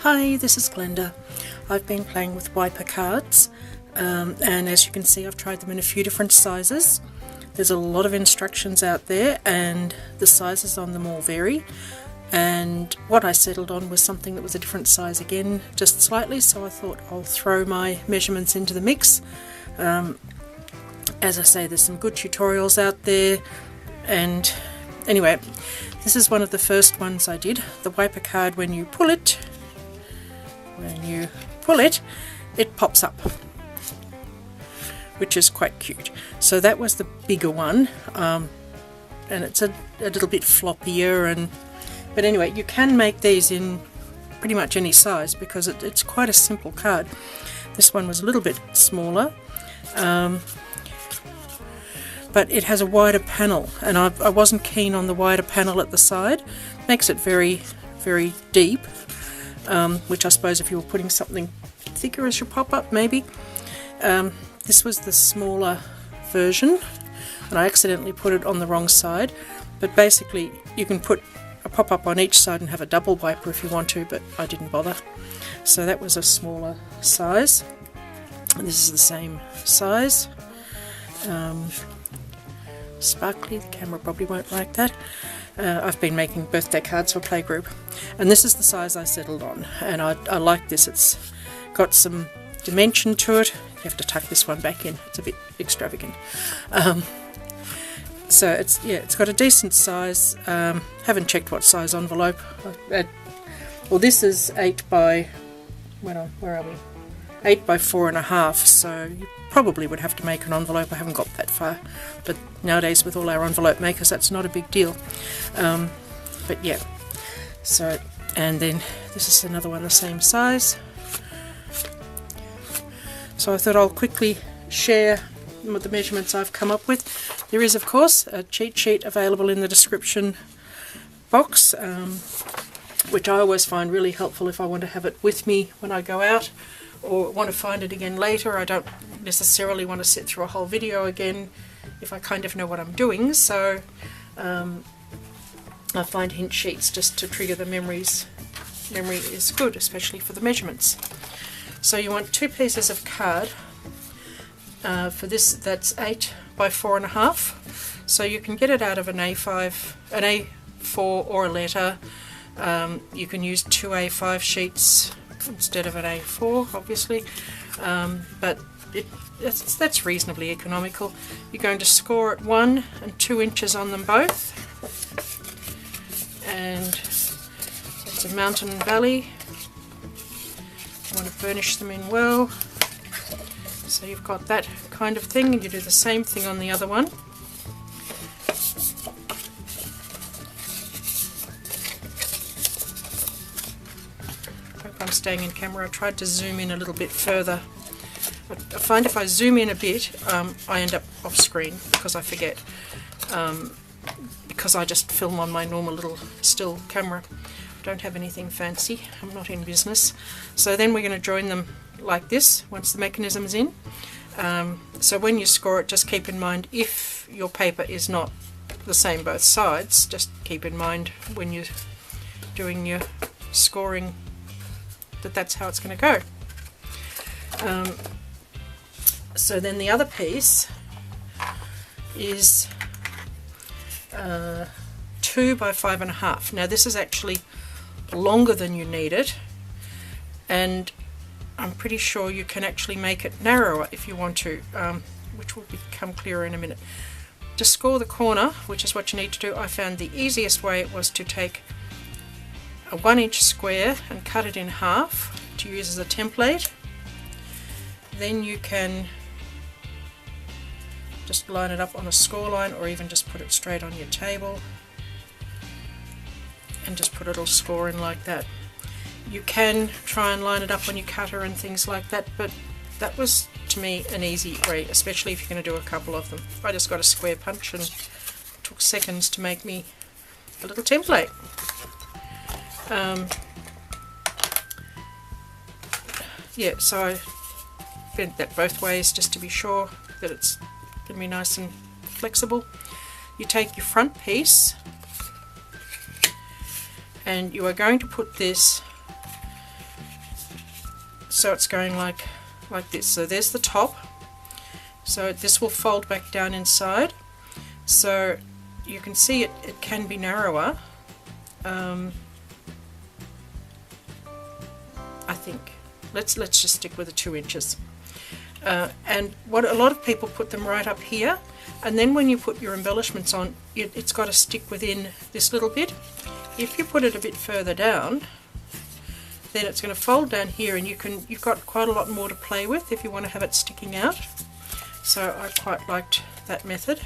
Hi, this is Glenda. I've been playing with wiper cards, and as you can see I've tried them in a few different sizes. There's a lot of instructions out there and the sizes on them all vary, and what I settled on was something that was a different size again, just slightly, so I thought I'll throw my measurements into the mix. As I say, there's some good tutorials out there, and anyway, this is one of the first ones I did. The wiper card, when you pull it, it pops up, which is quite cute. So that was the bigger one, and it's a little bit floppier, but anyway, you can make these in pretty much any size because it's quite a simple card. This one was a little bit smaller, but it has a wider panel, and I wasn't keen on the wider panel at the side. Makes it very, very deep, which I suppose if you were putting something thicker as your pop-up, maybe. This was the smaller version, and I accidentally put it on the wrong side, but basically you can put a pop-up on each side and have a double wiper if you want to, but I didn't bother. So that was a smaller size, and this is the same size. Sparkly, the camera probably won't like that. I've been making birthday cards for playgroup, and this is the size I settled on, and I like this. It's got some dimension to it. You have to tuck this one back in, it's a bit extravagant. So it's got a decent size. Haven't checked what size envelope. Well, this is 8 by, where are we? 8 by 4.5, so you probably would have to make an envelope. I haven't got that far, but nowadays with all our envelope makers that's not a big deal. But yeah, so, and then this is another one the same size. So I thought I'll quickly share the measurements I've come up with. There is of course a cheat sheet available in the description box, which I always find really helpful if I want to have it with me when I go out or want to find it again later. I don't necessarily want to sit through a whole video again if I kind of know what I'm doing, so I find hint sheets just to trigger the memories. Memory is good, especially for the measurements. So you want 2 pieces of card. For this, that's 8 by 4.5, so you can get it out of an A5, an A4 or a letter. You can use 2 A5 sheets instead of an A4, obviously, but that's reasonably economical. You're going to score at 1 and 2 inches on them both, and it's a mountain and valley. You want to burnish them in well, so you've got that kind of thing, and you do the same thing on the other one. I'm staying in camera. I tried to zoom in a little bit further. I find if I zoom in a bit, I end up off screen because I forget, because I just film on my normal little still camera. I don't have anything fancy, I'm not in business. So then we're going to join them like this once the mechanism's in. So when you score it, just keep in mind, if your paper is not the same both sides, just keep in mind when you're doing your scoring that's how it's going to go. So then the other piece is 2 by 5.5. Now this is actually longer than you need it, and I'm pretty sure you can actually make it narrower if you want to, which will become clearer in a minute. To score the corner, which is what you need to do, I found the easiest way was to take a 1-inch square and cut it in half to use as a template. Then you can just line it up on a score line, or even just put it straight on your table and just put a little score in like that. You can try and line it up on your cutter and things like that, but that was to me an easy way, especially if you're going to do a couple of them. I just got a square punch and it took seconds to make me a little template. Yeah, so I bent that both ways just to be sure that it's going to be nice and flexible. You take your front piece and you are going to put this So it's going like this. So there's the top. So this will fold back down inside. So you can see it can be narrower. I think. Let's just stick with the 2 inches. And what a lot of people put them right up here, and then when you put your embellishments on, it's got to stick within this little bit. If you put it a bit further down, then it's going to fold down here, and you've got quite a lot more to play with if you want to have it sticking out. So I quite liked that method.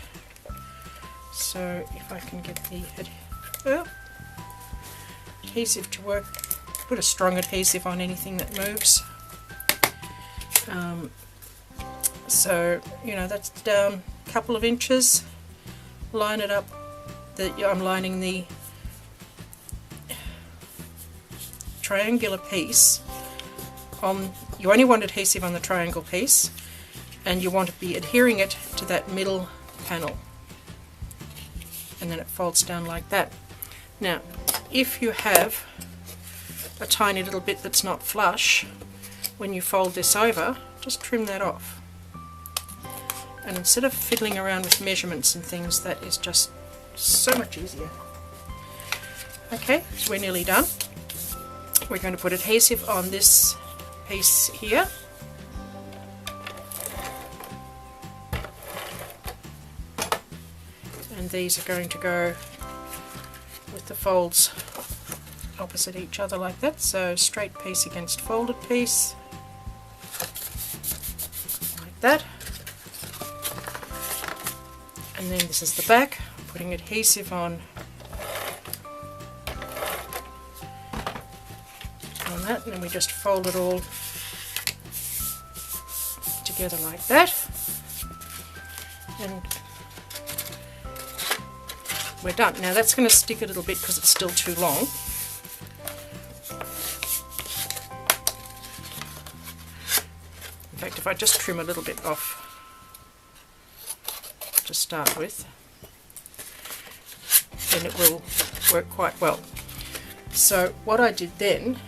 So if I can get the adhesive to work, put a strong adhesive on anything that moves. So that's down a couple of inches. Line it up. I'm lining the triangular piece on. You only want adhesive on the triangle piece, and you want to be adhering it to that middle panel, and then it folds down like that. Now if you have a tiny little bit that's not flush, when you fold this over, just trim that off. And instead of fiddling around with measurements and things, that is just so much easier. Okay, so we're nearly done. We're going to put adhesive on this piece here. And these are going to go with the folds opposite each other like that. So straight piece against folded piece, like that. And then this is the back, putting adhesive on that, and then we just fold it all together like that, and we're done. Now that's going to stick a little bit because it's still too long. In fact, if I just trim a little bit off to start with, then it will work quite well. So what I did then,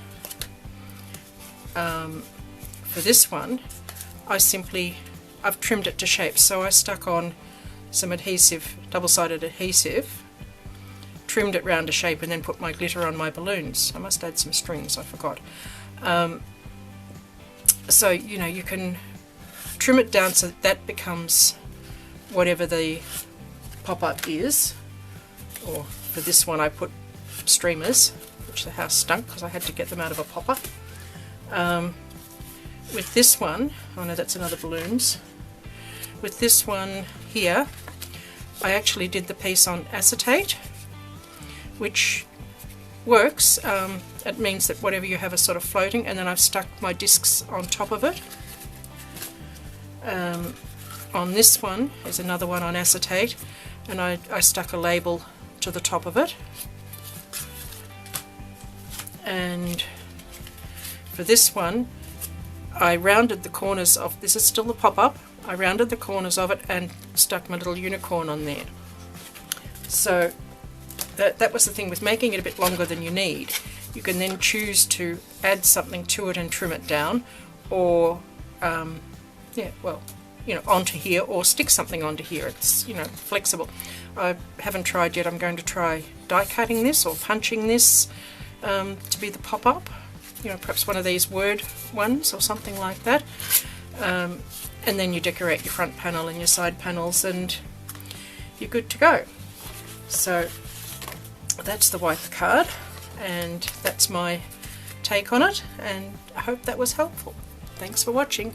for this one, I've trimmed it to shape. So I stuck on some adhesive, double-sided adhesive, trimmed it round to shape, and then put my glitter on my balloons. I must add some strings, I forgot. So you can trim it down so that becomes whatever the pop-up is. Or for this one I put streamers, which the house stunk because I had to get them out of a popper. With this one, oh no, that's another balloons. With this one here, I actually did the piece on acetate, which works. It means that whatever you have is sort of floating, and then I've stuck my discs on top of it. On this one is another one on acetate, and I stuck a label to the top of it. And for this one, I rounded the corners of, this is still the pop-up, I rounded the corners of it and stuck my little unicorn on there. So that was the thing with making it a bit longer than you need. You can then choose to add something to it and trim it down, or onto here, or stick something onto here. It's flexible. I haven't tried yet. I'm going to try die cutting this or punching this to be the pop-up. Perhaps one of these word ones or something like that. And then you decorate your front panel and your side panels, and you're good to go. So that's the white card, and that's my take on it, and I hope that was helpful. Thanks for watching.